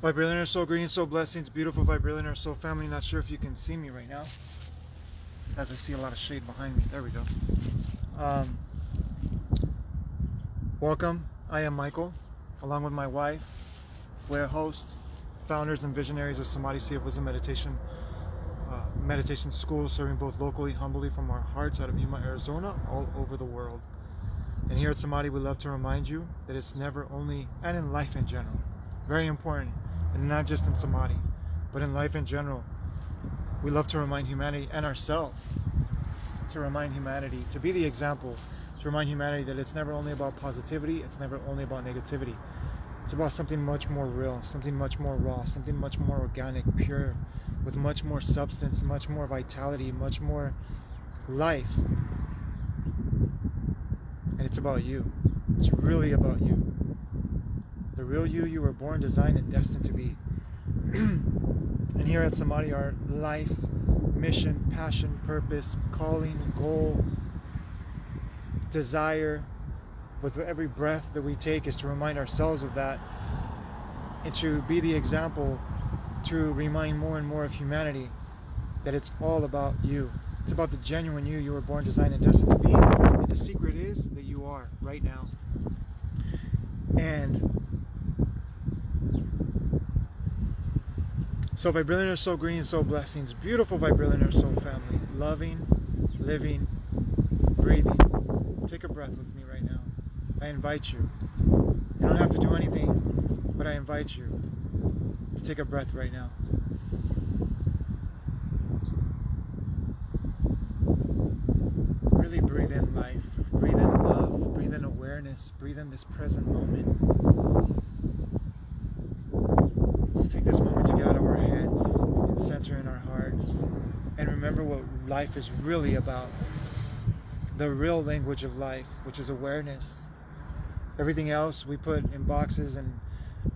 Vibrillionaire Soul, Green Soul, Blessings, beautiful Vibrillionaire Soul family. Not sure if you can see me right now, as I see a lot of shade behind me. There we go. Welcome. I am Michael, along with my wife. We're hosts, founders, and visionaries of Samadhi Vibrillionaire meditation schools, serving both locally, humbly from our hearts out of Yuma, Arizona, all over the world. And here at Samadhi, we love to remind you that it's never only, and in life in general, very important, and not just in Samadhi, but in life in general, we love to remind humanity and ourselves, to remind humanity, to be the example, to remind humanity that it's never only about positivity, it's never only about negativity. It's about something much more real, something much more raw, something much more organic, pure, with much more substance, much more vitality, much more life. And it's about you. It's really about you. The real you were born, designed, and destined to be. And here at Samadhi, our life, mission, passion, purpose, calling, goal, desire, with every breath that we take, is to remind ourselves of that, and to be the example, to remind more and more of humanity that it's all about you. It's about the genuine you were born, designed, and destined to be. And the secret is that you are right now. And so Vibrillionaire Soul, Green Soul, Blessings, beautiful Vibrillionaire Soul family, loving, living, breathing. Take a breath with me right now. I invite you. You don't have to do anything, but I invite you to take a breath right now. Really breathe in life, breathe in love, breathe in awareness, breathe in this present moment. Let's take this moment to get out of our heads and center in our hearts and remember what life is really about. The real language of life, which is awareness. Everything else we put in boxes, and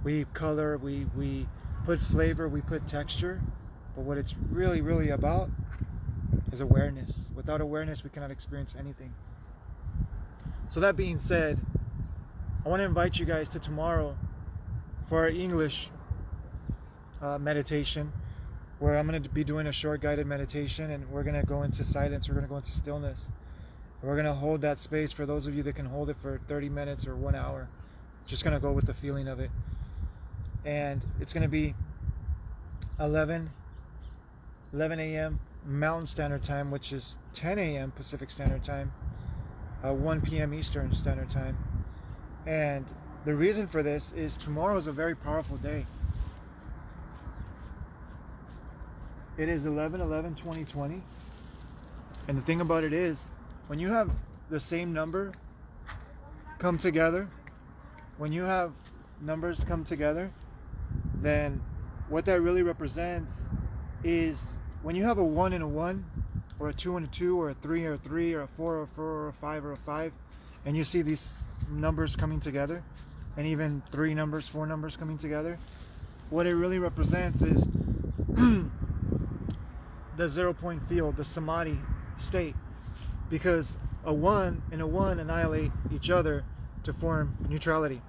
we color, we put flavor, we put texture, but what it's really about is awareness. Without awareness, we cannot experience anything. So that being said, I want to invite you guys to tomorrow for our English meditation, where I'm going to be doing a short guided meditation, and we're going to go into silence, we're going to go into stillness. We're going to hold that space for those of you that can hold it for 30 minutes or 1 hour. Just going to go with the feeling of it. And it's going to be 11 a.m. Mountain Standard Time, which is 10 a.m. Pacific Standard Time, 1 p.m. Eastern Standard Time. And the reason for this is tomorrow is a very powerful day. It is 11/11/2020. And the thing about it is, when you have the same number come together, when you have numbers come together, then what that really represents is when you have a 1 and a 1, or a 2 and a 2, or a 3 or a 3, or a 4 or a 4, or a 5 or a 5, and you see these numbers coming together, and even 3 numbers, 4 numbers coming together, what it really represents is the 0 point field, the Samadhi state. Because a 1 and a 1 annihilate each other to form neutrality.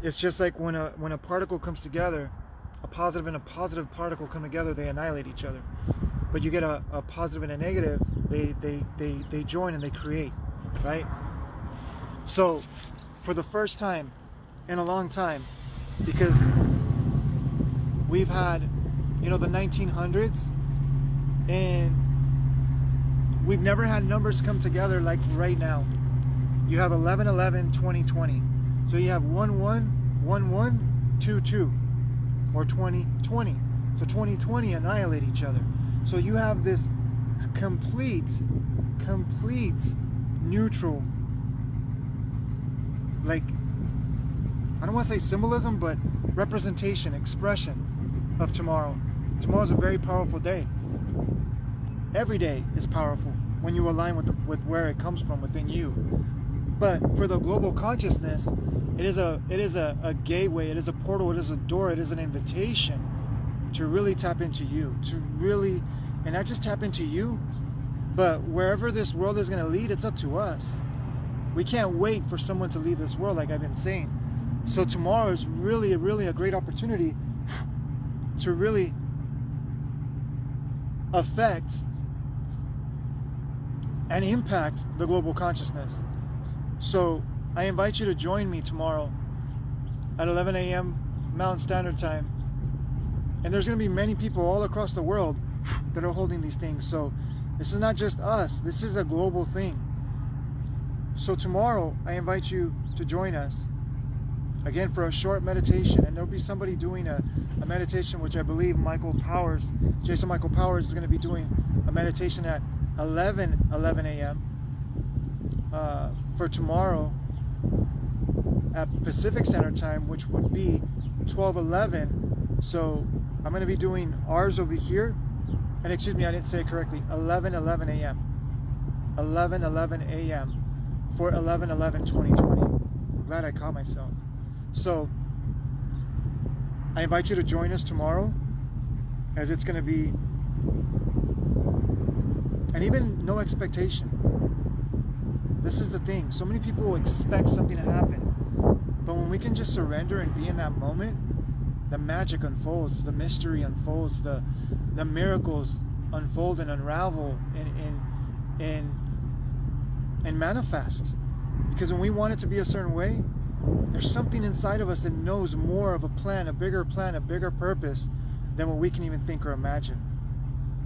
It's just like when a particle comes together, a positive and a positive particle come together, they annihilate each other. But you get a positive and a negative, they join and they create, right? So for the first time in a long time, because we've had, the 1900s, and we've never had numbers come together like right now. You have 11/11/2020. So you have 11/11/22, or 2020. So 2020 annihilate each other. So you have this complete neutral, like, I don't want to say symbolism, but representation, expression of tomorrow. Tomorrow's a very powerful day. Every day is powerful when you align with where it comes from within you. But for the global consciousness, it is a gateway, it is a portal, it is a door, it is an invitation to really tap into you, to really, and not just tap into you, but wherever this world is going to lead, it's up to us. We can't wait for someone to lead this world, like I've been saying. So tomorrow is really a great opportunity to really affect and impact the global consciousness. So I invite you to join me tomorrow at 11 a.m. Mountain Standard Time. And there's going to be many people all across the world that are holding these things. So this is not just us. This is a global thing. So tomorrow, I invite you to join us again for a short meditation. And there'll be somebody doing a meditation, which I believe Jason Michael Powers is going to be doing a meditation at 11 a.m. For tomorrow at Pacific Standard Time, which would be 12:11. So I'm going to be doing ours over here. And excuse me, I didn't say it correctly. 11 a.m. 11 a.m. for 11/11/2020. I'm glad I caught myself. So I invite you to join us tomorrow, as it's going to be, and even no expectation. This is the thing. So many people expect something to happen. But when we can just surrender and be in that moment, the magic unfolds, the mystery unfolds, the miracles unfold and unravel and manifest. Because when we want it to be a certain way, there's something inside of us that knows more of a bigger purpose than what we can even think or imagine.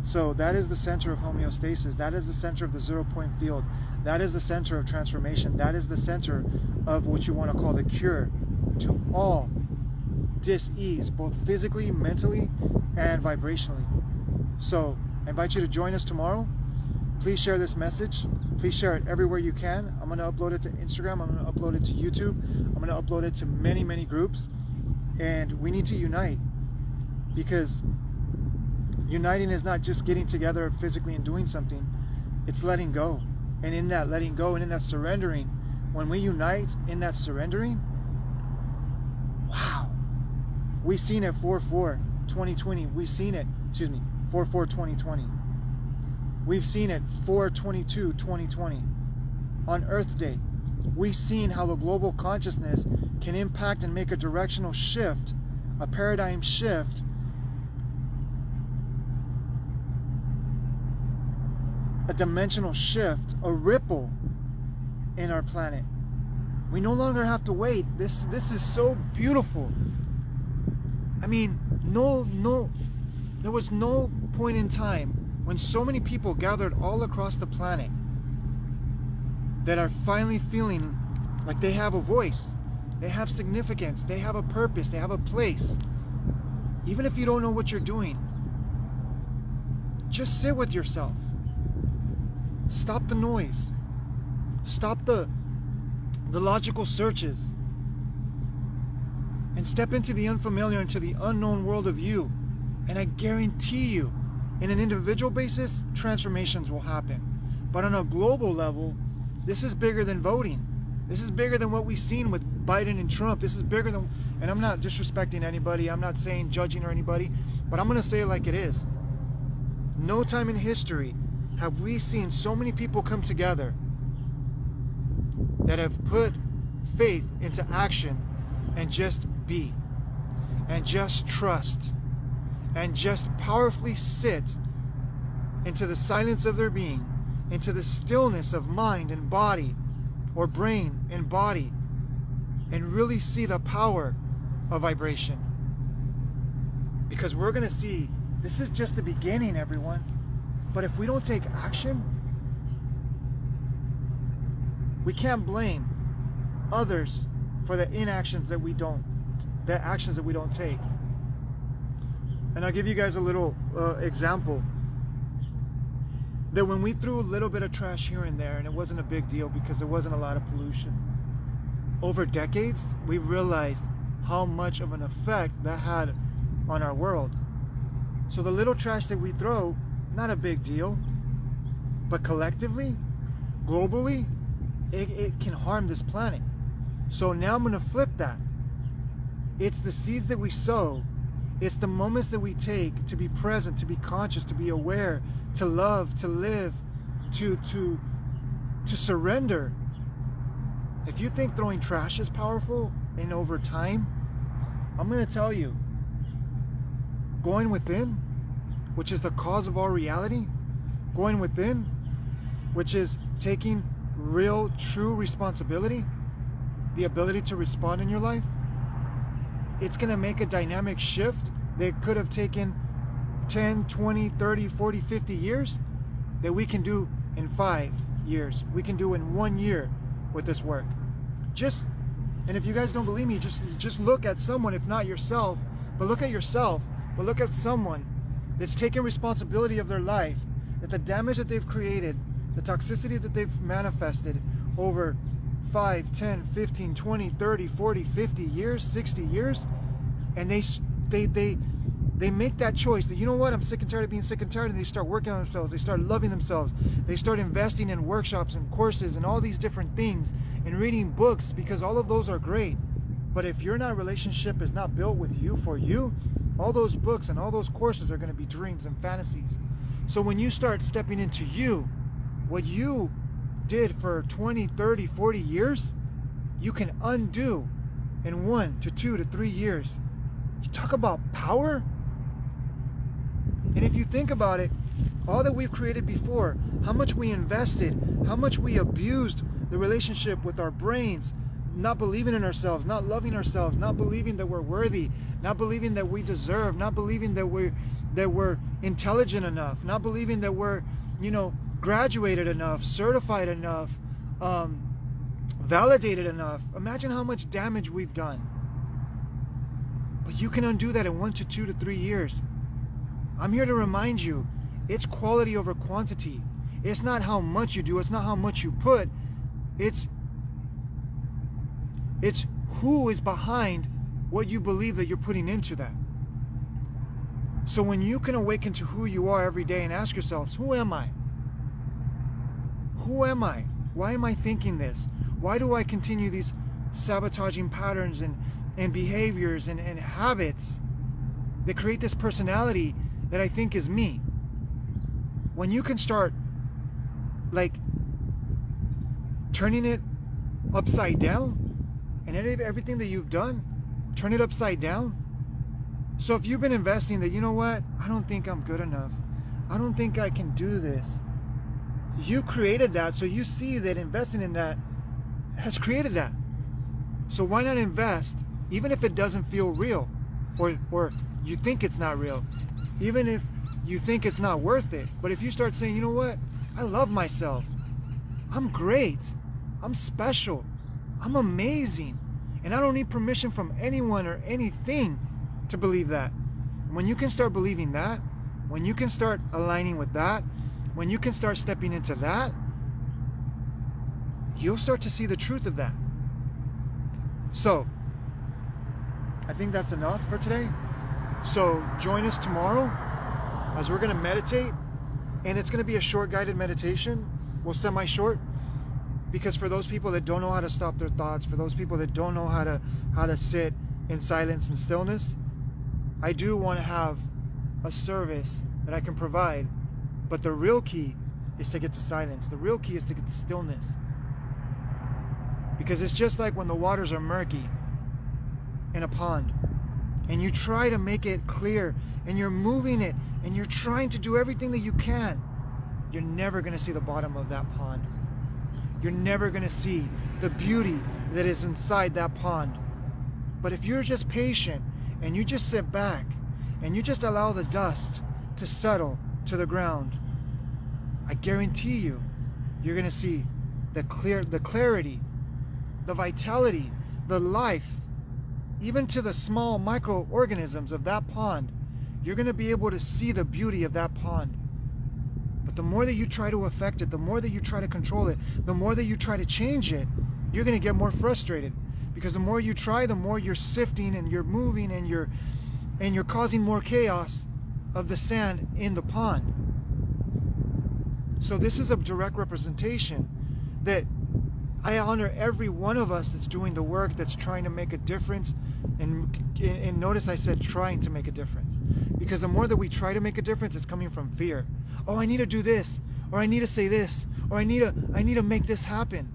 So that is the center of homeostasis. That is the center of the 0-point field. That is the center of transformation. That is the center of what you want to call the cure to all dis-ease, both physically, mentally, and vibrationally. So I invite you to join us tomorrow. Please share this message. Please share it everywhere you can. I'm going to upload it to Instagram. I'm going to upload it to YouTube. I'm going to upload it to many groups. And we need to unite, because uniting is not just getting together physically and doing something. It's letting go. And in that letting go and in that surrendering, when we unite in that surrendering, wow. We've seen it 4/4/2020. We've seen it, 4/4/2020. We've seen it 4/22/2020. On Earth Day, we've seen how the global consciousness can impact and make a directional shift, a paradigm shift, a dimensional shift, a ripple in our planet. We no longer have to wait. This is so beautiful. I mean, there was no point in time when so many people gathered all across the planet that are finally feeling like they have a voice, they have significance, they have a purpose, they have a place. Even if you don't know what you're doing, just sit with yourself. Stop the noise. Stop the logical searches. And step into the unfamiliar, into the unknown world of you. And I guarantee you, in an individual basis, transformations will happen. But on a global level, this is bigger than voting. This is bigger than what we've seen with Biden and Trump. This is bigger than, and I'm not disrespecting anybody. I'm not saying judging or anybody, but I'm going to say it like it is. No time in history have we seen so many people come together that have put faith into action and just be, and just trust, and just powerfully sit into the silence of their being, into the stillness of mind and body, or brain and body, and really see the power of vibration. Because we're going to see, this is just the beginning, everyone. But if we don't take action, we can't blame others for the inactions that we don't, the actions that we don't take. And I'll give you guys a little example. That when we threw a little bit of trash here and there, and it wasn't a big deal because there wasn't a lot of pollution, over decades, we realized how much of an effect that had on our world. So the little trash that we throw, not a big deal, but collectively, globally, it can harm this planet. So now I'm going to flip that. It's the seeds that we sow. It's the moments that we take to be present, to be conscious, to be aware, to love, to live, to surrender. If you think throwing trash is powerful, and over time, I'm going to tell you, going within, which is the cause of all reality, going within, which is taking real, true responsibility, the ability to respond in your life, it's going to make a dynamic shift that could have taken 10, 20, 30, 40, 50 years that we can do in 5 years. We can do in 1 year with this work. And if you guys don't believe me, just look at someone, if not yourself, but look at yourself, but look at someone that's taken responsibility of their life, that the damage that they've created, the toxicity that they've manifested over 5, 10, 15, 20, 30, 40, 50 years, 60 years, and they make that choice that, you know what, I'm sick and tired of being sick and tired, and they start working on themselves, they start loving themselves, they start investing in workshops and courses and all these different things and reading books, because all of those are great. But if your relationship is not built with you, for you, all those books and all those courses are going to be dreams and fantasies. So when you start stepping into you, what you did for 20, 30, 40 years, you can undo in 1 to 2 to 3 years. You talk about power. And if you think about it, all that we've created before, how much we invested, how much we abused the relationship with our brains, not believing in ourselves, not loving ourselves, not believing that we're worthy, not believing that we deserve, not believing that we're intelligent enough, not believing that we're, graduated enough, certified enough, validated enough. Imagine how much damage we've done. But you can undo that in 1 to 2 to 3 years. I'm here to remind you, it's quality over quantity. It's not how much you do, it's not how much you put, it's who is behind what you believe that you're putting into that. So when you can awaken to who you are every day and ask yourselves, who am I? Who am I? Why am I thinking this? Why do I continue these sabotaging patterns and behaviors and habits that create this personality that I think is me? When you can start turning it upside down, and everything that you've done, turn it upside down. So if you've been investing that, you know what, I don't think I'm good enough, I don't think I can do this, you created that, so you see that investing in that has created that. So why not invest, even if it doesn't feel real, or you think it's not real, even if you think it's not worth it. But if you start saying, you know what, I love myself, I'm great, I'm special, I'm amazing, and I don't need permission from anyone or anything to believe that. When you can start believing that, when you can start aligning with that, when you can start stepping into that, you'll start to see the truth of that. So, I think that's enough for today. So join us tomorrow as we're going to meditate, and it's going to be a short guided meditation. Well, semi-short, because for those people that don't know how to stop their thoughts, for those people that don't know how to sit in silence and stillness, I do want to have a service that I can provide. But the real key is to get to silence. The real key is to get to stillness. Because it's just like when the waters are murky in a pond, and you try to make it clear, and you're moving it, and you're trying to do everything that you can, you're never going to see the bottom of that pond. You're never going to see the beauty that is inside that pond. But if you're just patient and you just sit back and you just allow the dust to settle to the ground, I guarantee you're going to see the clarity, the vitality, the life, even to the small microorganisms of that pond. You're going to be able to see the beauty of that pond. But the more that you try to affect it, the more that you try to control it, the more that you try to change it, you're going to get more frustrated. Because the more you try, the more you're sifting and you're moving and you're causing more chaos of the sand in the pond. So this is a direct representation that I honor every one of us that's doing the work, that's trying to make a difference. And notice I said trying to make a difference. Because the more that we try to make a difference, it's coming from fear. Oh, I need to do this, or I need to say this, or I need to make this happen.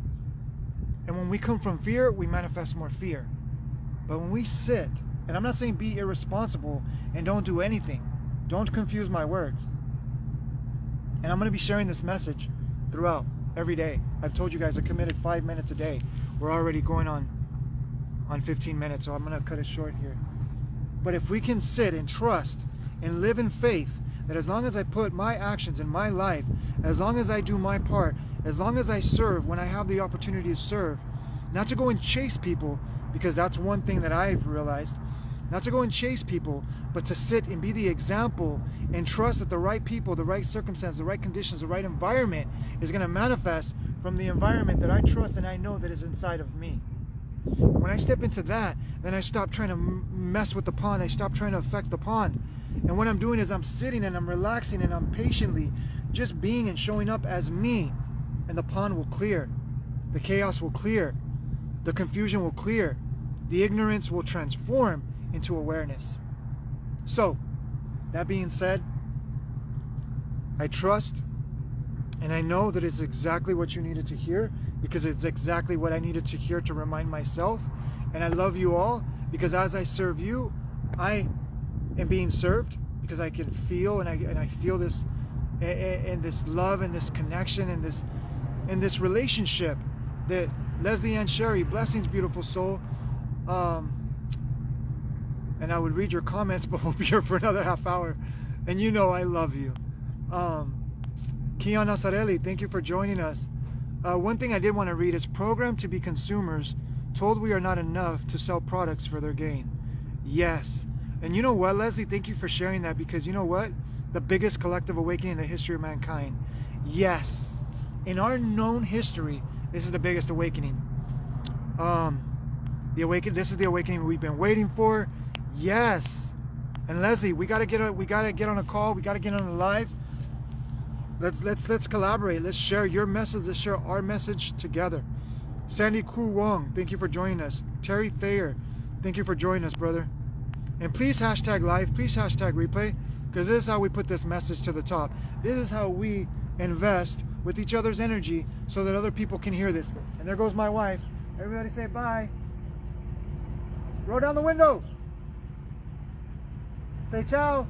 And when we come from fear, we manifest more fear. But when we sit, and I'm not saying be irresponsible and don't do anything. Don't confuse my words. And I'm going to be sharing this message throughout every day. I've told you guys I committed 5 minutes a day. We're already going on 15 minutes, so I'm going to cut it short here. But if we can sit and trust and live in faith that as long as I put my actions in my life, as long as I do my part, as long as I serve when I have the opportunity to serve, not to go and chase people, because that's one thing that I've realized, not to go and chase people, but to sit and be the example and trust that the right people, the right circumstance, the right conditions, the right environment is going to manifest from the environment that I trust and I know that is inside of me. When I step into that, then I stop trying to mess with the pond. I stop trying to affect the pond. And what I'm doing is I'm sitting and I'm relaxing and I'm patiently just being and showing up as me. And the pond will clear. The chaos will clear. The confusion will clear. The ignorance will transform into awareness. So, that being said, I trust and I know that it's exactly what you needed to hear, because it's exactly what I needed to hear to remind myself. And I love you all, because as I serve you, I am being served, because I can feel and I feel this and this love and this connection and this relationship that Leslie Ann Sherry, blessings, beautiful soul. And I would read your comments, but we'll be here for another half hour. And you know I love you. Kian Asarelli, thank you for joining us. One thing I did want to read is programmed to be consumers, told we are not enough to sell products for their gain. Yes. And you know what, Leslie, thank you for sharing that, because you know what? The biggest collective awakening in the history of mankind. Yes. In our known history, this is the biggest awakening. This is the awakening we've been waiting for. Yes. And Leslie, we gotta get on a call. We gotta get on a live. Let's collaborate. Let's share your message. Let's share our message together. Sandy Ku Wong, thank you for joining us. Terry Thayer, thank you for joining us, brother. And please hashtag live, please hashtag replay, because this is how we put this message to the top. This is how we invest with each other's energy so that other people can hear this. And there goes my wife. Everybody say bye. Roll down the window. Say ciao.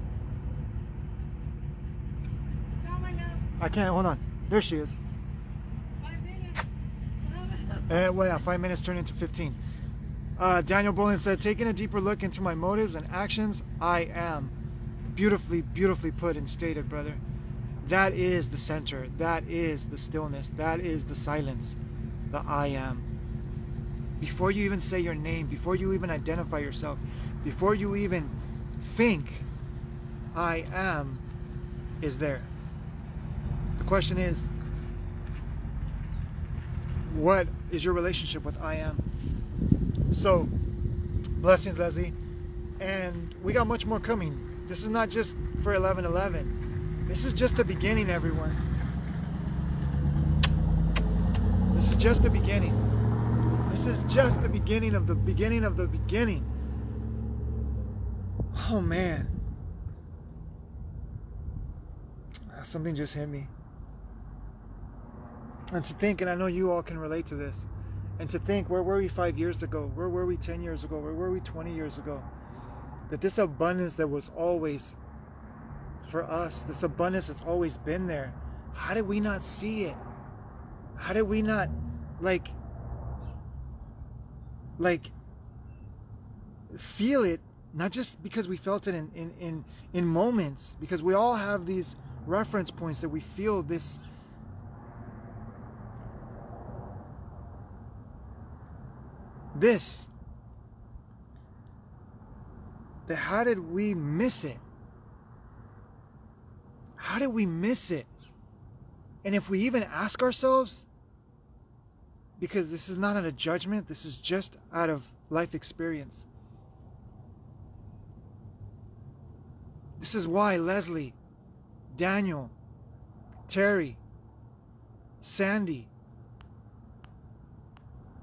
Ciao, my love. I can't, hold on. There she is. 5 minutes. Well, yeah, 5 minutes turned into 15. Daniel Bolin said, taking a deeper look into my motives and actions, I am. Beautifully, beautifully put and stated, brother. That is the center. That is the stillness. That is the silence. The I am. Before you even say your name, before you even identify yourself, before you even think, I am is there. The question is, what is your relationship with I am? So, blessings, Leslie. And we got much more coming. This is not just for 11/11. This is just the beginning, everyone. This is just the beginning. This is just the beginning of the beginning of the beginning. Oh man. Something just hit me. And to think, and I know you all can relate to this, and to think, where were we 5 years ago? Where were we 10 years ago? Where were we 20 years ago? That this abundance that was always for us, this abundance that's always been there, how did we not see it? How did we not like feel it? Not just because we felt it in moments, because we all have these reference points that we feel this that how did we miss it? How did we miss it? And if we even ask ourselves, because this is not out of judgment, this is just out of life experience. This is why Leslie, Daniel, Terry, Sandy,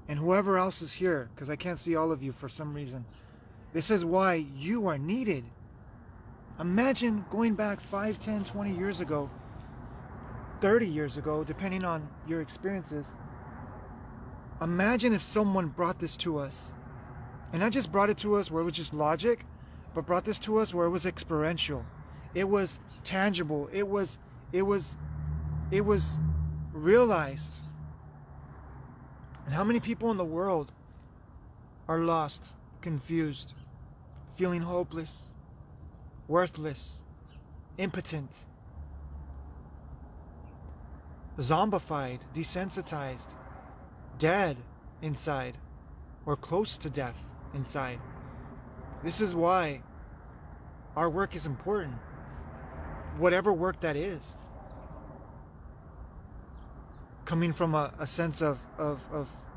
and whoever else is here, because I can't see all of you for some reason. This is why you are needed. Imagine going back 5, 10, 20 years ago, 30 years ago, depending on your experiences. Imagine if someone brought this to us And not just brought it to us where it was just logic, but brought this to us where it was experiential. It was tangible. It was realized. And how many people in the world are lost, confused, feeling hopeless, worthless, impotent, zombified, desensitized, dead inside, or close to death inside? This is why our work is important, whatever work that is. Coming from a sense of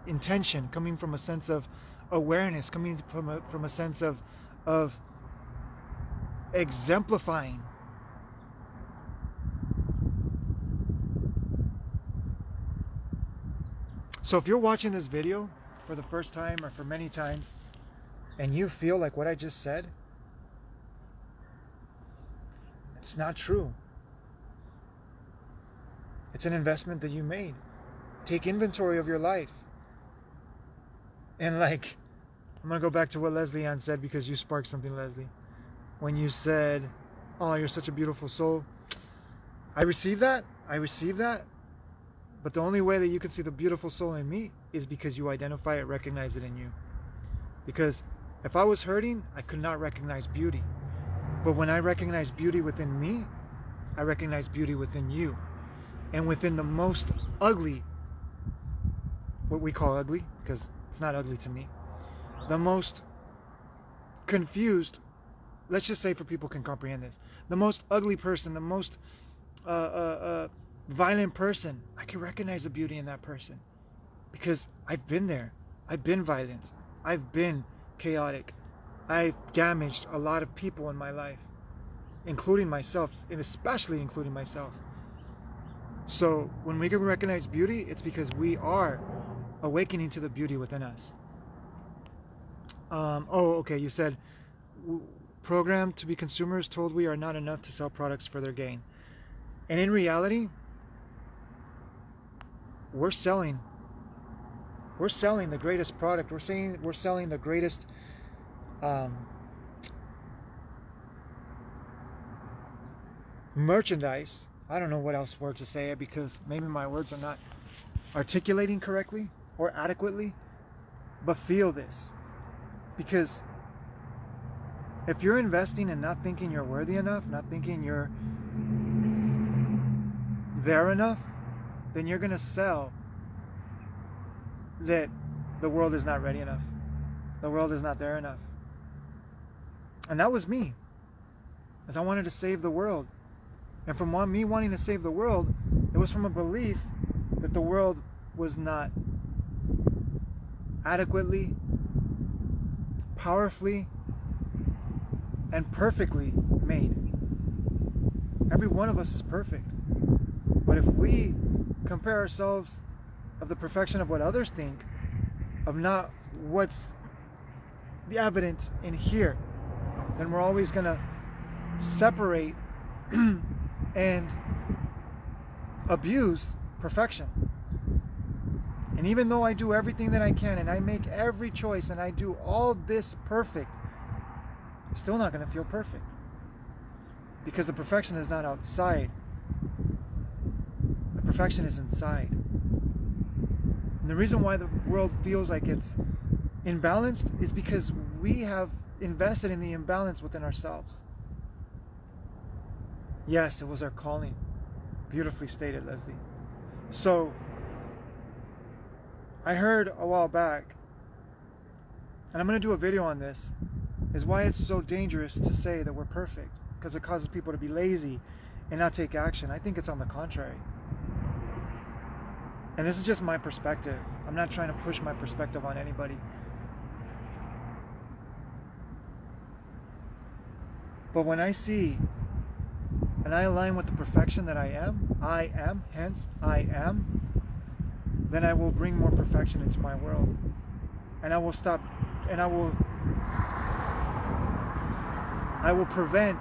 intention, coming from a sense of awareness, coming from a sense of exemplifying. So if you're watching this video for the first time or for many times, and you feel like what I just said, it's not true. It's an investment that you made. Take inventory of your life. And like, I'm going to go back to what Leslie Ann said, because you sparked something, Leslie. When you said, oh, you're such a beautiful soul. I received that. But the only way that you can see the beautiful soul in me is because you identify it, recognize it in you. Because if I was hurting, I could not recognize beauty. But when I recognize beauty within me, I recognize beauty within you. And within the most ugly, what we call ugly, because it's not ugly to me, the most confused, let's just say for people can comprehend this, the most ugly person, the most violent person, I can recognize the beauty in that person. Because I've been there. I've been violent. I've been chaotic. I've damaged a lot of people in my life, including myself, and especially including myself. So when we can recognize beauty, it's because we are awakening to the beauty within us. Okay, you said programmed to be consumers, told we are not enough to sell products for their gain. And in reality, we're selling the greatest product. We're selling the greatest merchandise. I don't know what else word to say it, because maybe my words are not articulating correctly or adequately, but feel this. Because if you're investing and not thinking you're worthy enough, not thinking you're there enough, then you're going to sell that the world is not ready enough. The world is not there enough. And that was me, as I wanted to save the world. And from me wanting to save the world, it was from a belief that the world was not adequately, powerfully, and perfectly made. Every one of us is perfect. But if we compare ourselves of the perfection of what others think, of not what's the evidence in here, then we're always going to separate and abuse perfection. And even though I do everything that I can, and I make every choice, and I do all this perfect, I'm still not going to feel perfect. Because the perfection is not outside. The perfection is inside. And the reason why the world feels like it's imbalanced is because we have invested in the imbalance within ourselves. Yes, it was our calling. Beautifully stated, Leslie. So, I heard a while back, and I'm going to do a video on this, is why it's so dangerous to say that we're perfect, because it causes people to be lazy and not take action. I think it's on the contrary. And this is just my perspective. I'm not trying to push my perspective on anybody. But when I see and I align with the perfection that I am, hence I am, then I will bring more perfection into my world. And I will stop, and I will prevent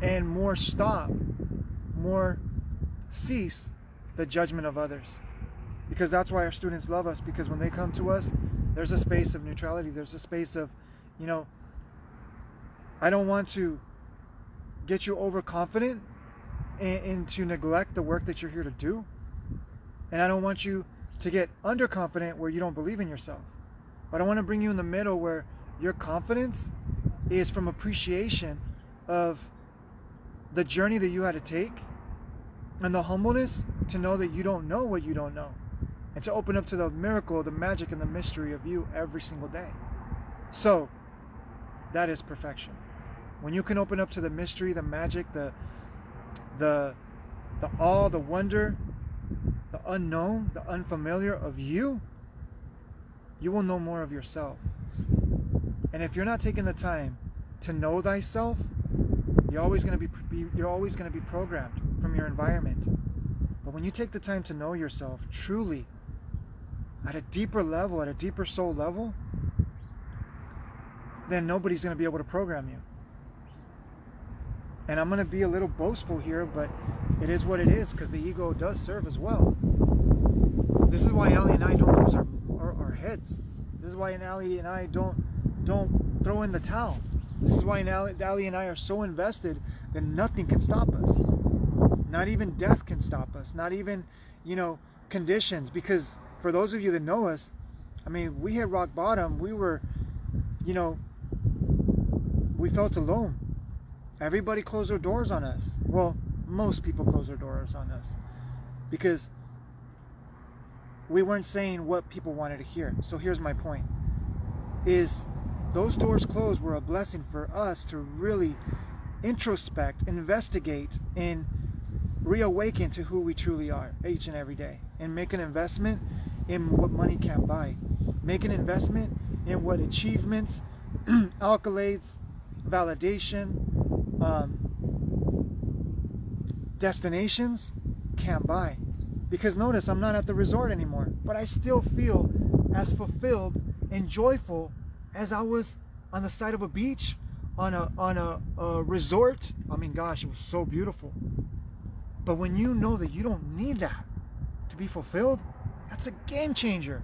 and more cease the judgment of others. because that's why our students love us, because when they come to us, there's a space of neutrality. There's a space of, you know, I don't want to get you overconfident and to neglect the work that you're here to do. And I don't want you to get underconfident where you don't believe in yourself. But I want to bring you in the middle where your confidence is from appreciation of the journey that you had to take, and the humbleness to know that you don't know what you don't know, and to open up to the miracle, the magic, and the mystery of you every single day. So that is perfection. When you can open up to the mystery, the magic, the awe, the wonder, the unknown, the unfamiliar of you, you will know more of yourself. And if you're not taking the time to know thyself, you're always going to be programmed from your environment. But when you take the time to know yourself truly, at a deeper level, at a deeper soul level, then nobody's going to be able to program you. And I'm going to be a little boastful here, but it is what it is, because the ego does serve as well. This is why Ali and I don't lose our heads. This is why Ali and I don't throw in the towel. This is why Ali and I are so invested that nothing can stop us. Not even death can stop us. Not even, conditions. Because for those of you that know us, I mean, we hit rock bottom. We were, we felt alone. Everybody closed their doors on us. Well, most people closed their doors on us because we weren't saying what people wanted to hear. So here's my point, is those doors closed were a blessing for us to really introspect, investigate, and reawaken to who we truly are each and every day, and make an investment in what money can't buy. Make an investment in what achievements, accolades, validation, destinations can't buy. Because notice, I'm not at the resort anymore, but I still feel as fulfilled and joyful as I was on the side of a beach, on a resort. I mean, gosh, it was so beautiful. But when you know that you don't need that to be fulfilled, that's a game changer.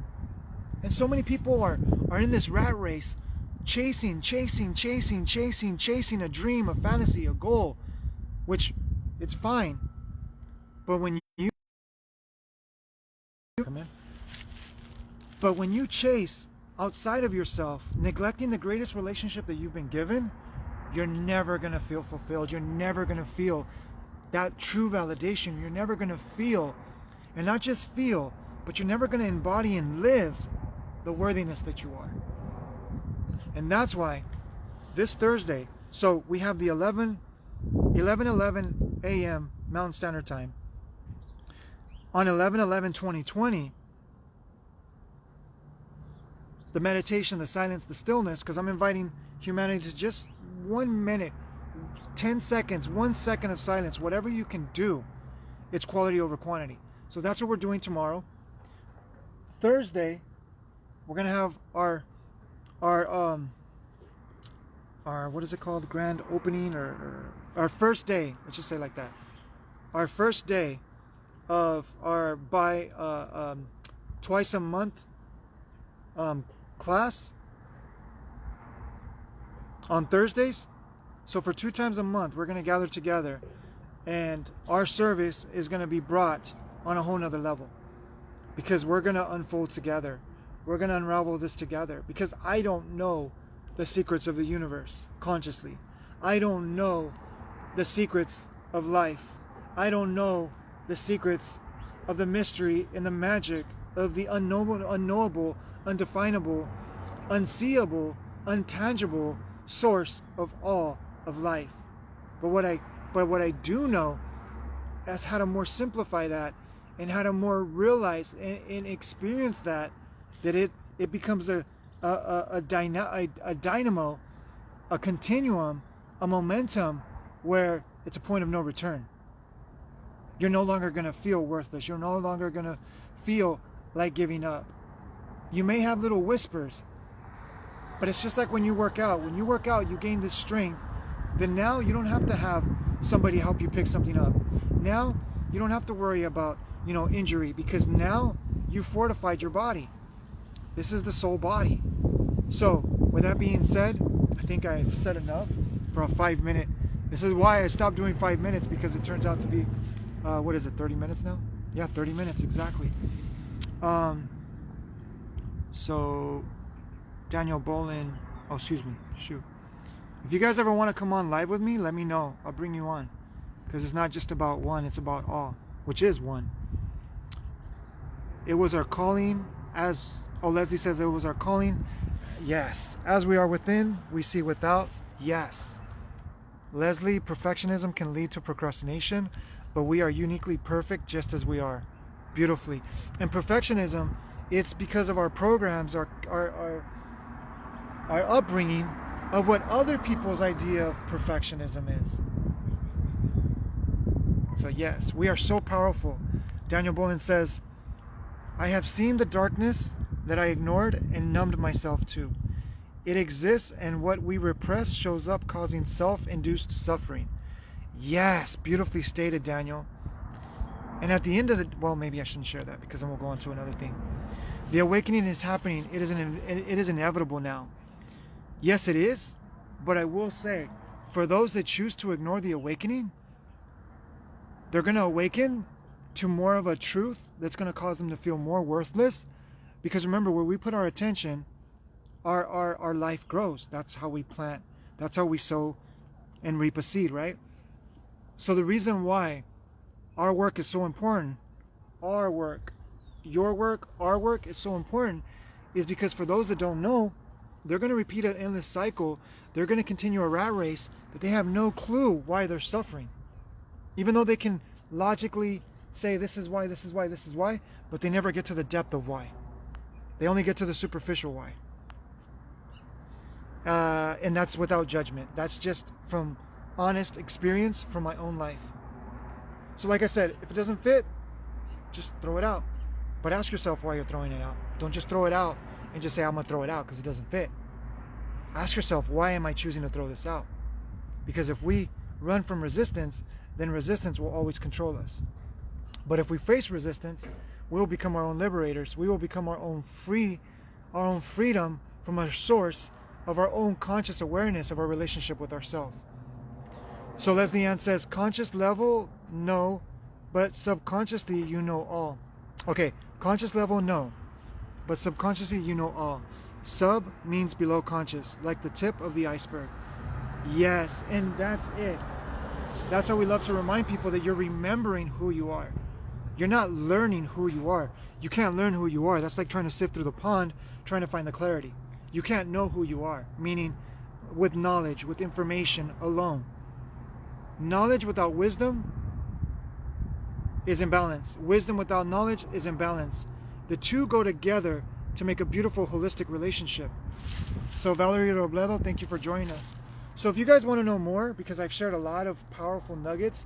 And so many people are in this rat race, chasing a dream, a fantasy, a goal, which it's fine. But when you chase outside of yourself, neglecting the greatest relationship that you've been given, you're never going to feel fulfilled. You're never going to feel that true validation. You're never going to feel, and not just feel, but you're never going to embody and live the worthiness that you are. And that's why this Thursday, so we have the 11 a.m. Mountain Standard Time. On 11/11/2020, the meditation, the silence, the stillness, because I'm inviting humanity to just 1 minute, 10 seconds, 1 second of silence, whatever you can do. It's quality over quantity. So that's what we're doing tomorrow. Thursday, we're gonna have our what is it called? Grand opening, or our first day. Let's just say it like that. Our first day of our twice a month class on Thursdays. So for 2 times a month, we're going to gather together, and our service is going to be brought on a whole nother level, because we're going to unfold together. We're going to unravel this together, because I don't know the secrets of the universe consciously. I don't know the secrets of life. I don't know the secrets of the mystery and the magic of the unknowable, undefinable, unseeable, untangible source of all of life. But what I do know is how to more simplify that, and how to more realize and experience that it becomes a dynamo, a continuum, a momentum where it's a point of no return. You're no longer going to feel worthless. You're no longer going to feel like giving up. You may have little whispers, but it's just like when you work out. When you work out, you gain this strength. Then now you don't have to have somebody help you pick something up. Now you don't have to worry about, injury, because now you fortified your body. This is the soul body. So with that being said, I think I've said enough for a 5-minute. This is why I stopped doing 5 minutes, because it turns out to be, what is it, 30 minutes now? Yeah, 30 minutes, exactly. So Daniel Bolin, oh, excuse me, shoot. If you guys ever want to come on live with me, let me know. I'll bring you on. Because it's not just about one, it's about all, which is one. It was our calling, as Leslie says, it was our calling. Yes. As we are within, we see without. Yes. Leslie, perfectionism can lead to procrastination, but we are uniquely perfect just as we are. Beautifully. And perfectionism, it's because of our programs, our upbringing of what other people's idea of perfectionism is. So yes, we are so powerful. Daniel Bolin says, I have seen the darkness that I ignored and numbed myself to. It exists, and what we repress shows up, causing self-induced suffering. Yes, beautifully stated, Daniel. And at the end of the, well, maybe I shouldn't share that, because then we'll go on to another thing. The awakening is happening. It is inevitable now. Yes, it is. But I will say, for those that choose to ignore the awakening, they're going to awaken to more of a truth that's going to cause them to feel more worthless. Because remember, where we put our attention, our life grows. That's how we plant. That's how we sow and reap a seed, right? So the reason why our work is so important, our work, your work, our work is so important, is because for those that don't know, they're going to repeat an endless cycle. They're going to continue a rat race that they have no clue why they're suffering. Even though they can logically say this is why, this is why, this is why, but they never get to the depth of why. They only get to the superficial why. And that's without judgment. That's just from honest experience from my own life. So like I said, if it doesn't fit, just throw it out. But ask yourself why you're throwing it out. Don't just throw it out and just say, I'm going to throw it out because it doesn't fit. Ask yourself, why am I choosing to throw this out? Because if we run from resistance, then resistance will always control us. But if we face resistance, we will become our own liberators. We will become our own freedom from a source of our own conscious awareness of our relationship with ourselves. So Leslie Ann says, conscious level, no, but subconsciously you know all. Okay, conscious level, no, but subconsciously you know all. Sub means below conscious, like the tip of the iceberg. Yes, and that's it. That's how we love to remind people that you're remembering who you are. You're not learning who you are. You can't learn who you are. That's like trying to sift through the pond, trying to find the clarity. You can't know who you are, meaning with knowledge, with information alone. Knowledge without wisdom is imbalance. Wisdom without knowledge is imbalance. The two go together to make a beautiful holistic relationship. So Valerie Robledo, thank you for joining us. So if you guys want to know more, because I've shared a lot of powerful nuggets,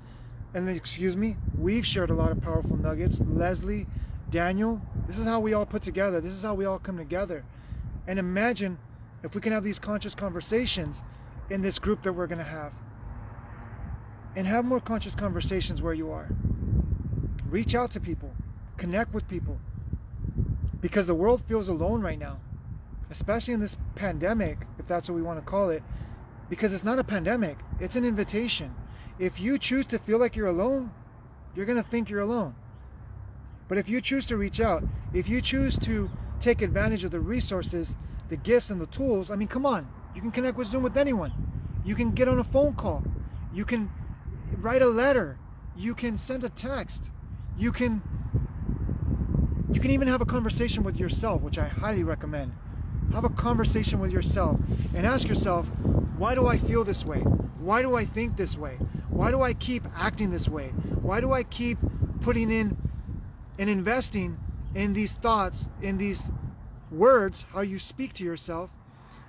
and excuse me, we've shared a lot of powerful nuggets, Leslie, Daniel, this is how we all put together. This is how we all come together. And imagine if we can have these conscious conversations in this group that we're going to have. And have more conscious conversations where you are. Reach out to people. Connect with people. Because the world feels alone right now. Especially in this pandemic, if that's what we want to call it. Because it's not a pandemic. It's an invitation. If you choose to feel like you're alone, you're going to think you're alone. But if you choose to reach out, if you choose to take advantage of the resources, the gifts and the tools, I mean, come on. You can connect with Zoom with anyone. You can get on a phone call. You can write a letter. You can send a text. You can even have a conversation with yourself, which I highly recommend. Have a conversation with yourself and ask yourself, why do I feel this way? Why do I think this way? Why do I keep acting this way? Why do I keep putting in and investing in these thoughts, in these words, how you speak to yourself,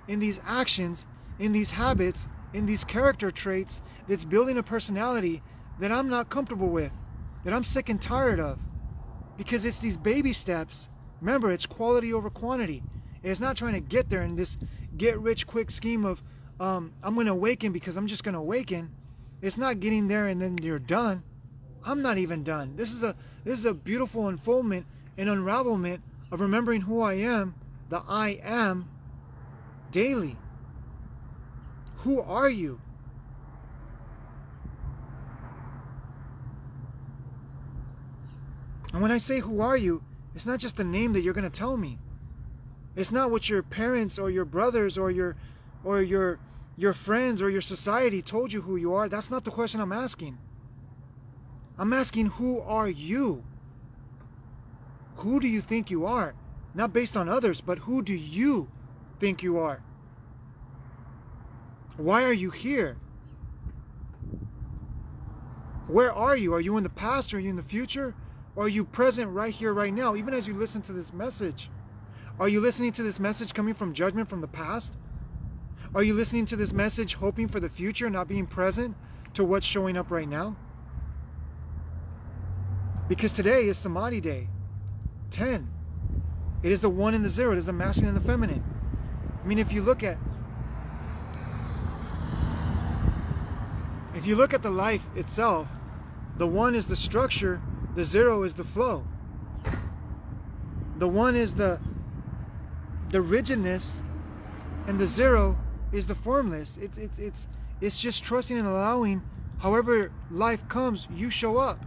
in these actions, in these habits, in these character traits that's building a personality that I'm not comfortable with, that I'm sick and tired of? Because it's these baby steps. Remember, it's quality over quantity. It's not trying to get there in this get rich quick scheme of I'm going to awaken because I'm just going to awaken. It's not getting there and then you're done. I'm not even done. This is a beautiful unfoldment an unravelment of remembering who I am, the I am, daily. Who are you? And when I say who are you, it's not just the name that you're going to tell me. It's not what your parents or your brothers or your friends or your society told you who you are. That's not the question I'm asking. I'm asking, who are you? Who do you think you are? Not based on others, but who do you think you are? Why are you here? Where are you? Are you in the past? Are you in the future? Or are you present right here, right now, even as you listen to this message? Are you listening to this message coming from judgment from the past? Are you listening to this message hoping for the future, not being present to what's showing up right now? Because today is Samadhi Day, 10. It is the 1 and the 0. It is the masculine and the feminine. I mean, if you look at the life itself, the 1 is the structure, the 0 is the flow. The 1 is the rigidness, and the 0 is the formless. It's just trusting and allowing, however life comes, you show up.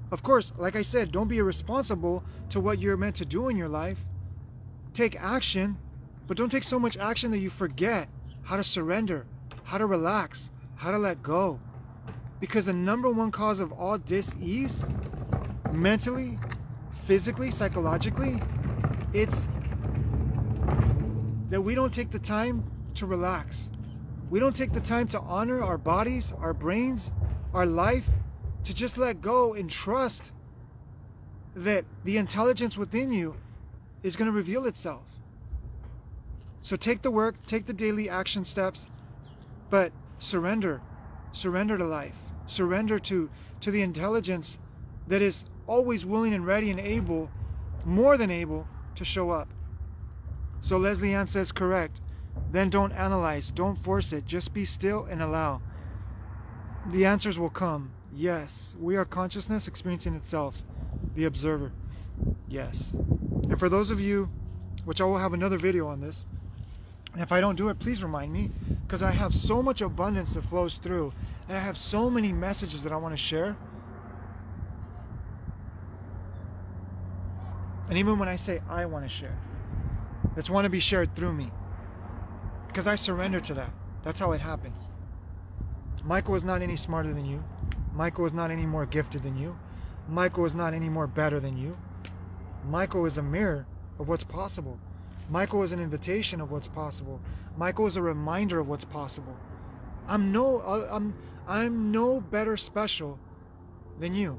Of course, like I said, don't be irresponsible to what you're meant to do in your life. Take action, but don't take so much action that you forget how to surrender, how to relax, how to let go. Because the number one cause of all dis-ease, mentally, physically, psychologically, it's that we don't take the time to relax. We don't take the time to honor our bodies, our brains, our life, to just let go and trust that the intelligence within you is going to reveal itself. So take the work, take the daily action steps, but surrender. Surrender to life. Surrender to the intelligence that is always willing and ready and able, more than able, to show up. So Leslie Ann says correct. Then don't analyze, don't force it, just be still and allow. The answers will come. Yes, we are consciousness experiencing itself, the observer. Yes. And for those of you, which I will have another video on this, and if I don't do it, please remind me, because I have so much abundance that flows through, and I have so many messages that I want to share. And even when I say I want to share, it's want to be shared through me, because I surrender to that. That's how it happens. Michael is not any smarter than you. Michael is not any more gifted than you. Michael is not any more better than you. Michael is a mirror of what's possible. Michael is an invitation of what's possible. Michael is a reminder of what's possible. I'm no better special than you.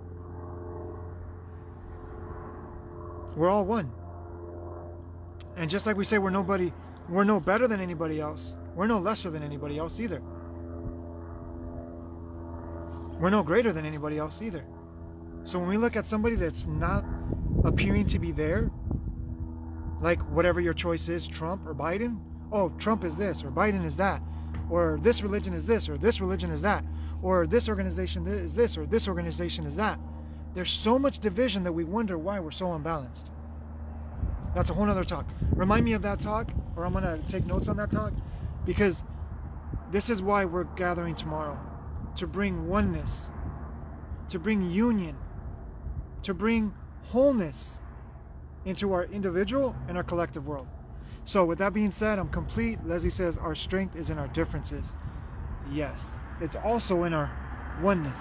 We're all one. And just like we say we're no better than anybody else, we're no lesser than anybody else either. We're no greater than anybody else either. So when we look at somebody that's not appearing to be there, like whatever your choice is, Trump or Biden, oh, Trump is this, or Biden is that, or this religion is this, or this religion is that, or this organization is this, or this organization is that. There's so much division that we wonder why we're so unbalanced. That's a whole nother talk. Remind me of that talk, or I'm going to take notes on that talk, because this is why we're gathering tomorrow. To bring oneness, to bring union, to bring wholeness into our individual and our collective world. So with that being said, I'm complete. Leslie says our strength is in our differences. Yes, it's also in our oneness.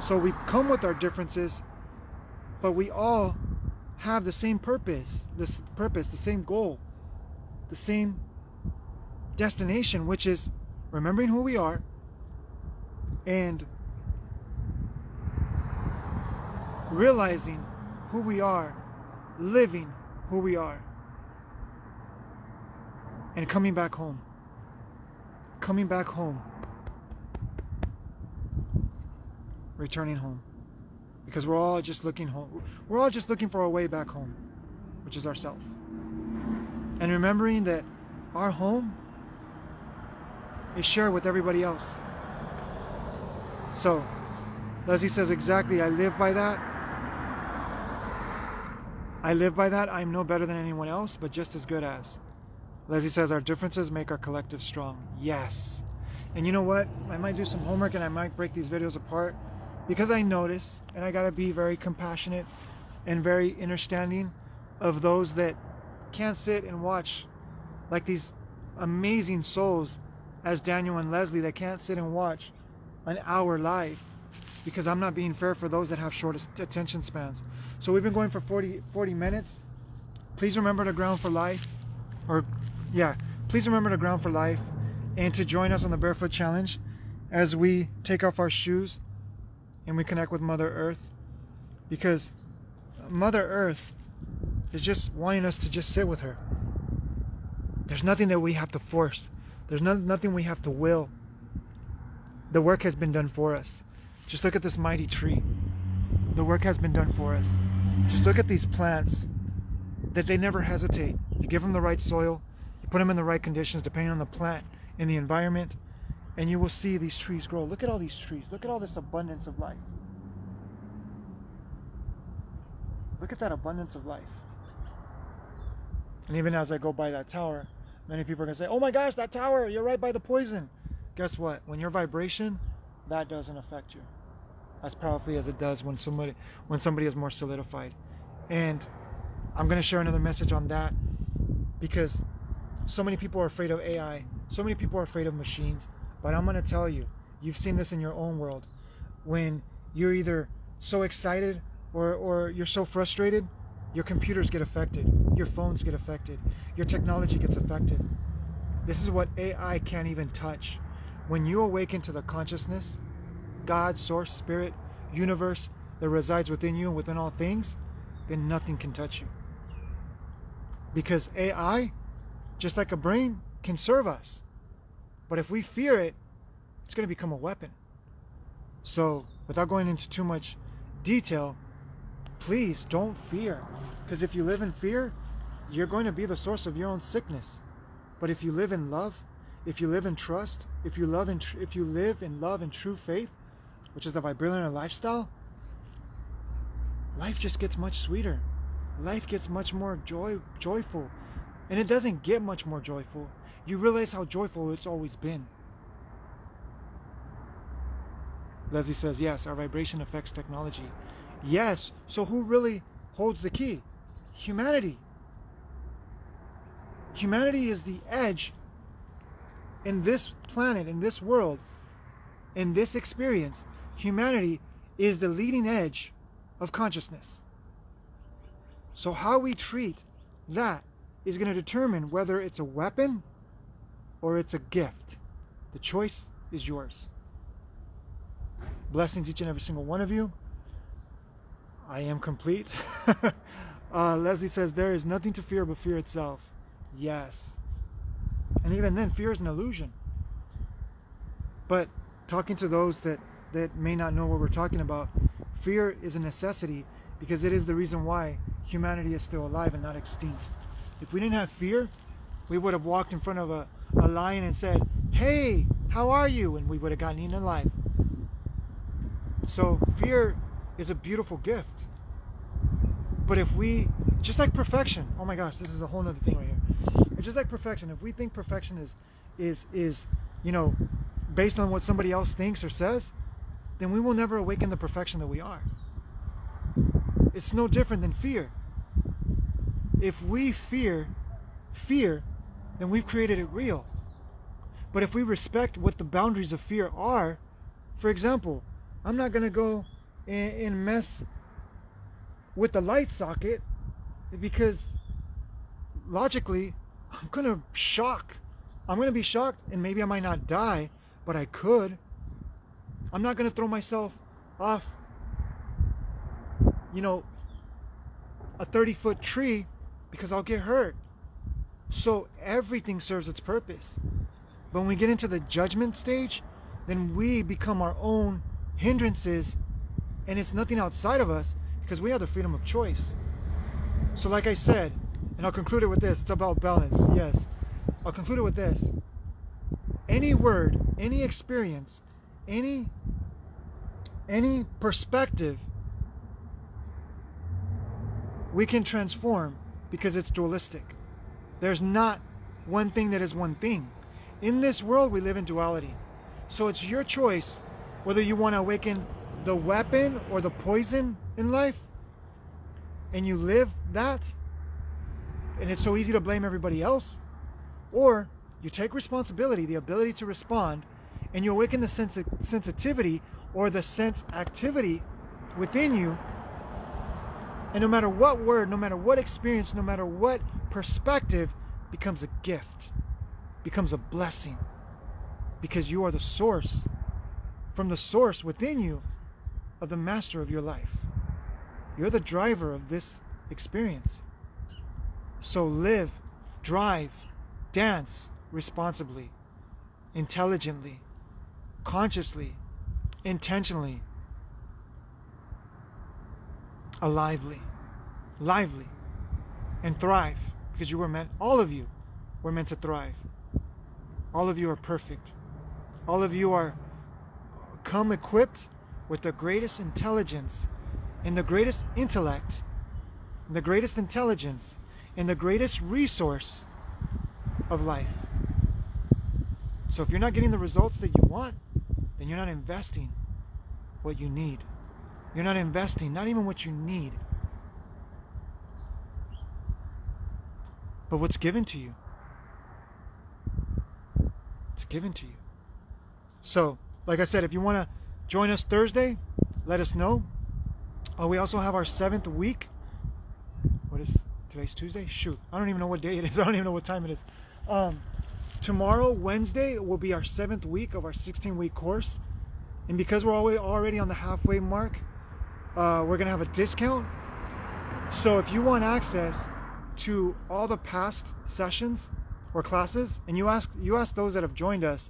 So we come with our differences, but we all have the same purpose, the same goal, the same destination, which is remembering who we are and realizing who we are, living who we are, and coming back home. Coming back home. Returning home. Because we're all just looking home. We're all just looking for a way back home, which is ourself. And remembering that our home is shared with everybody else. So, Leslie says exactly, I live by that. I live by that. I'm no better than anyone else, but just as good as. Leslie says, our differences make our collective strong. Yes. And you know what? I might do some homework and I might break these videos apart because I notice, and I got to be very compassionate and very understanding of those that can't sit and watch like these amazing souls as Daniel and Leslie that can't sit and watch an hour live, because I'm not being fair for those that have short attention spans. So we've been going for 40 minutes. Please remember to ground for life, please remember to ground for life and to join us on the Barefoot Challenge as we take off our shoes and we connect with Mother Earth, because Mother Earth is just wanting us to just sit with her. There's nothing that we have to force. There's nothing we have to will. The work has been done for us. Just look at this mighty tree. The work has been done for us. Just look at these plants that they never hesitate. You give them the right soil, you put them in the right conditions depending on the plant and the environment, and you will see these trees grow. Look at all these trees. Look at all this abundance of life. Look at that abundance of life. And even as I go by that tower, many people are going to say, oh my gosh, that tower, you're right by the poison. Guess what? When your vibration, that doesn't affect you as powerfully as it does when somebody is more solidified. And I'm going to share another message on that, because so many people are afraid of AI. So many people are afraid of machines. But I'm going to tell you, you've seen this in your own world. When you're either so excited or you're so frustrated, your computers get affected, your phones get affected, your technology gets affected. This is what AI can't even touch. When you awaken to the consciousness, God, source, spirit, universe that resides within you and within all things, then nothing can touch you. Because AI, just like a brain, can serve us. But if we fear it, it's going to become a weapon. So, without going into too much detail, please don't fear. Because if you live in fear, you're going to be the source of your own sickness. But if you live in love, if you live in trust, if you live in love and true faith, which is the Vibrillionaire Lifestyle, life just gets much sweeter. Life gets much more joyful. And it doesn't get much more joyful. You realize how joyful it's always been. Leslie says, yes, our vibration affects technology. Yes, so who really holds the key? Humanity. Humanity is the edge in this planet, in this world, in this experience. Humanity is the leading edge of consciousness. So how we treat that is going to determine whether it's a weapon or it's a gift. The choice is yours. Blessings each and every single one of you. I am complete. Leslie says, there is nothing to fear but fear itself. Yes. And even then, fear is an illusion. But talking to those that may not know what we're talking about, fear is a necessity, because it is the reason why humanity is still alive and not extinct. If we didn't have fear, we would have walked in front of a lion and said, hey, how are you? And we would have gotten eaten alive. So fear is a beautiful gift. But if we, just like perfection, oh my gosh, this is a whole nother thing right here. It's just like perfection. If we think perfection is based on what somebody else thinks or says, then we will never awaken the perfection that we are. It's no different than fear. If we fear, then we've created it real. But if we respect what the boundaries of fear are, for example, I'm not going to go and mess with the light socket, because logically I'm going to be shocked, and maybe I might not die, but I could. I'm not going to throw myself off, a 30-foot tree, because I'll get hurt. So everything serves its purpose. But when we get into the judgment stage, then we become our own hindrances, and it's nothing outside of us, because we have the freedom of choice. So like I said, and I'll conclude it with this, it's about balance. Yes, I'll conclude it with this. Any word, any experience, any perspective we can transform because it's dualistic. There's not one thing that is one thing. In this world, we live in duality. So it's your choice whether you want to awaken the weapon or the poison in life, and you live that, and it's so easy to blame everybody else, or you take responsibility, the ability to respond, and you awaken the sensitivity or the sense activity within you. And no matter what word, no matter what experience, no matter what perspective, becomes a gift, becomes a blessing, because you are the source, from the source within you, of the master of your life. You're the driver of this experience. So live, drive, dance responsibly, intelligently, consciously, intentionally, lively, and thrive, because you were meant, all of you were meant to thrive. All of you are perfect. All of you are come equipped with the greatest intelligence and the greatest intellect and the greatest intelligence and the greatest resource of life. So if you're not getting the results that you want, then you're not investing what you need. You're not investing, not even what you need, but what's given to you. It's given to you. So, like I said, if you want to join us Thursday, let us know. We also have our 7th week. What is today's Tuesday? Shoot, I don't even know what day it is. I don't even know what time it is. Tomorrow, Wednesday, will be our 7th week of our 16-week course. And because we're already on the halfway mark, we're going to have a discount. So if you want access to all the past sessions or classes, and you ask those that have joined us,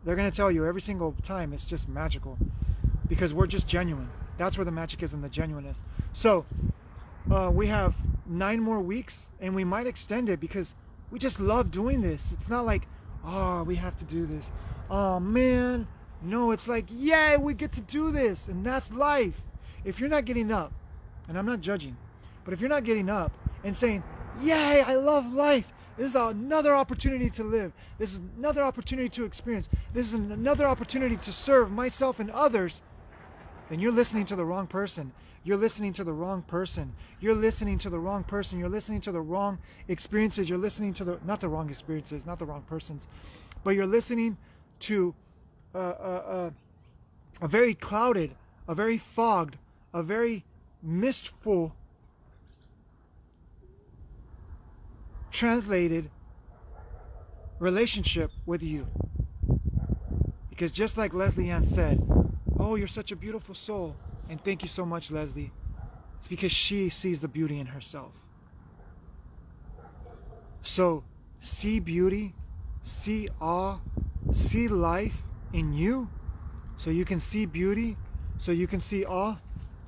they're going to tell you every single time it's just magical, because we're just genuine. That's where the magic is, in the genuineness. So we have 9 more weeks, and we might extend it because we just love doing this. It's not like, oh, we have to do this. Oh, man. No, it's like, yay, we get to do this. And that's life. If you're not getting up, and I'm not judging, but if you're not getting up and saying, yay, I love life. This is another opportunity to live. This is another opportunity to experience. This is another opportunity to serve myself and others. Then you're listening to the wrong person. You're listening to the wrong person. You're listening to the wrong person. You're listening to the wrong experiences. You're listening to not the wrong experiences, not the wrong persons, but you're listening to a very clouded, a very fogged, a very mistful, translated relationship with you. Because just like Leslie Ann said, oh, you're such a beautiful soul. And thank you so much, Leslie. It's because she sees the beauty in herself. So see beauty, see awe, see life in you, so you can see beauty, so you can see awe,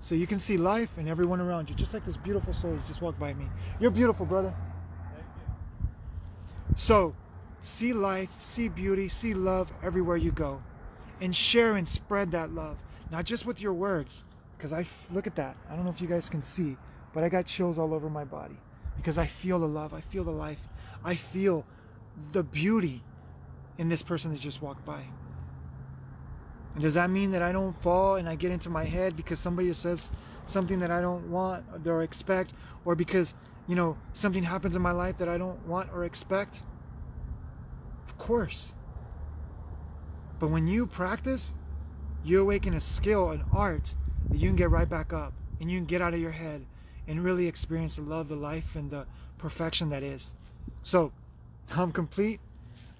so you can see life in everyone around you. Just like this beautiful soul who just walked by me. You're beautiful, brother. Thank you. So see life, see beauty, see love everywhere you go, and share and spread that love. Not just with your words, because look at that. I don't know if you guys can see, but I got chills all over my body, because I feel the love, I feel the life, I feel the beauty in this person that just walked by. And does that mean that I don't fall and I get into my head because somebody says something that I don't want or expect, or because, something happens in my life that I don't want or expect? Of course. But when you practice, you awaken a skill, an art, that you can get right back up and you can get out of your head and really experience the love, the life, and the perfection that is. So, I'm complete.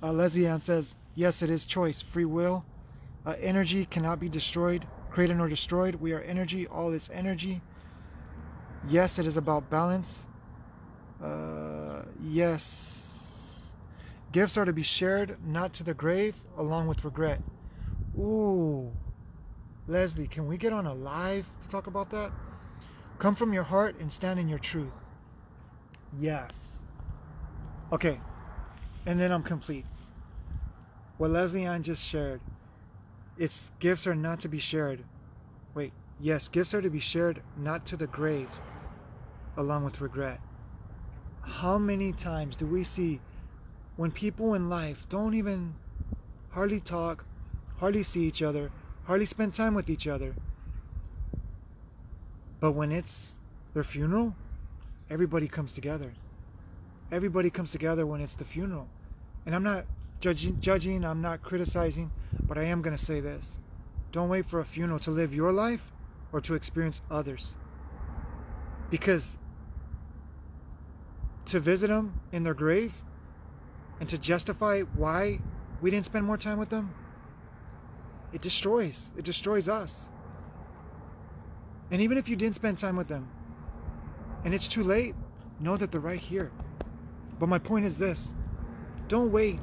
Leslie Ann says, yes, it is choice, free will. Energy cannot be destroyed, created nor destroyed. We are energy, all is energy. Yes, it is about balance. Yes. Gifts are to be shared, not to the grave, along with regret. Ooh. Leslie, can we get on a live to talk about that? Come from your heart and stand in your truth. Yes. Okay. And then I'm complete. What Leslie Ann just shared. It's gifts are not to be shared. Wait. Yes, gifts are to be shared, not to the grave. along with regret. How many times do we see when people in life don't even hardly talk, hardly see each other, hardly spend time with each other, but when it's their funeral, everybody comes together. Everybody comes together when it's the funeral. And I'm not judging, I'm not criticizing, but I am going to say this. Don't wait for a funeral to live your life or to experience others. Because to visit them in their grave and to justify why we didn't spend more time with them, it destroys us. And even if you didn't spend time with them and it's too late, know that they're right here. But my point is this: don't wait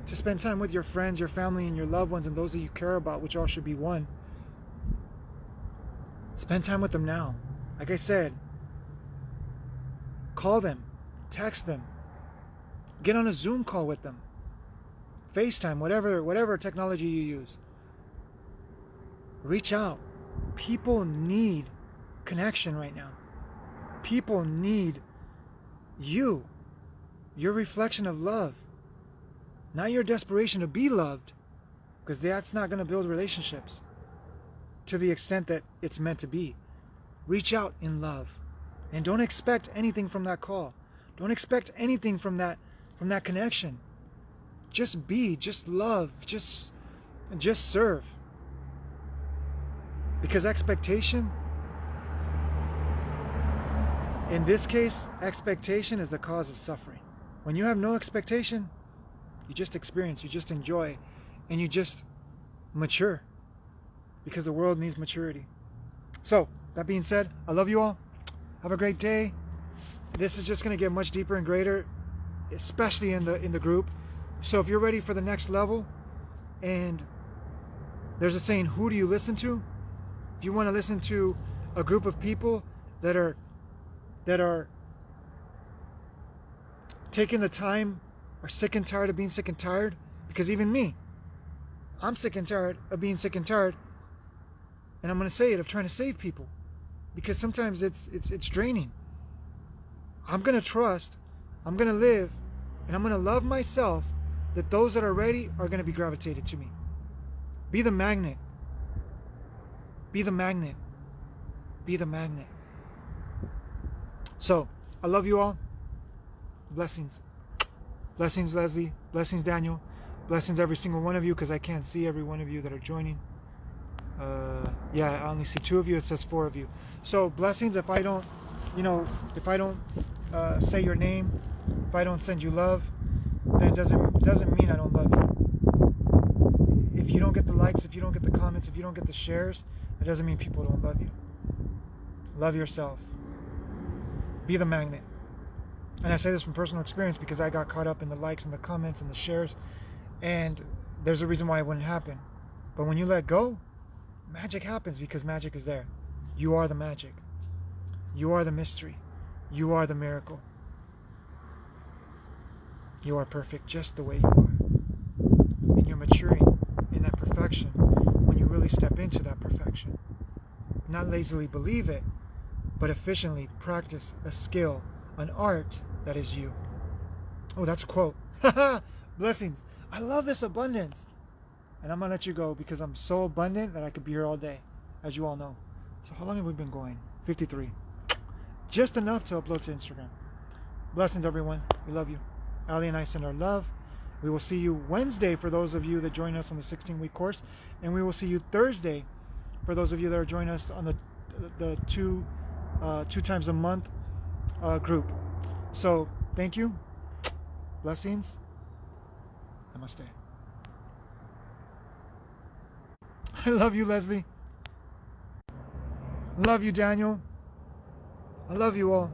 to spend time with your friends, your family, and your loved ones, and those that you care about, which all should be one. Spend time with them now. Like I said, call them, text them, get on a Zoom call with them, FaceTime, whatever technology you use. Reach out. People need connection right now. People need you, your reflection of love, not your desperation to be loved, because that's not going to build relationships to the extent that it's meant to be. Reach out in love, and don't expect anything from that call. Don't expect anything from that connection. Just be, just love, just serve. Because expectation, in this case, expectation is the cause of suffering. When you have no expectation, you just experience, you just enjoy, and you just mature. Because the world needs maturity. So, that being said, I love you all. Have a great day. This is just going to get much deeper and greater, especially in the group. So if you're ready for the next level, and there's a saying, who do you listen to? If you want to listen to a group of people that are taking the time, are sick and tired of being sick and tired, because even me, I'm sick and tired of being sick and tired, and I'm going to say it, of trying to save people, because sometimes it's draining. I'm going to trust, I'm going to live, and I'm going to love myself, that those that are ready are going to be gravitated to me. Be the magnet. Be the magnet. Be the magnet. So, I love you all. Blessings. Blessings, Leslie. Blessings, Daniel. Blessings, every single one of you, because I can't see every one of you that are joining. Yeah, I only see 2 of you. It says 4 of you. So, blessings. If I don't, say your name, if I don't send you love, then it doesn't mean I don't love you. If you don't get the likes, if you don't get the comments, if you don't get the shares, it doesn't mean people don't love you. Love yourself. Be the magnet. And I say this from personal experience, because I got caught up in the likes and the comments and the shares, and there's a reason why it wouldn't happen. But when you let go, magic happens, because magic is there. You are the magic. You are the mystery. You are the miracle. You are perfect just the way you are. And you're maturing in that perfection when you really step into that perfection. Not lazily believe it, but efficiently practice a skill, an art that is you. Oh, that's a quote. Blessings. I love this abundance. And I'm going to let you go, because I'm so abundant that I could be here all day, as you all know. So how long have we been going? 53. Just enough to upload to Instagram. Blessings, everyone. We love you. Ali and I send our love. We will see you Wednesday for those of you that join us on the 16-week course. And we will see you Thursday for those of you that are joining us on the two times a month group. So, thank you. Blessings. Namaste. I love you, Leslie. Love you, Daniel. I love you all.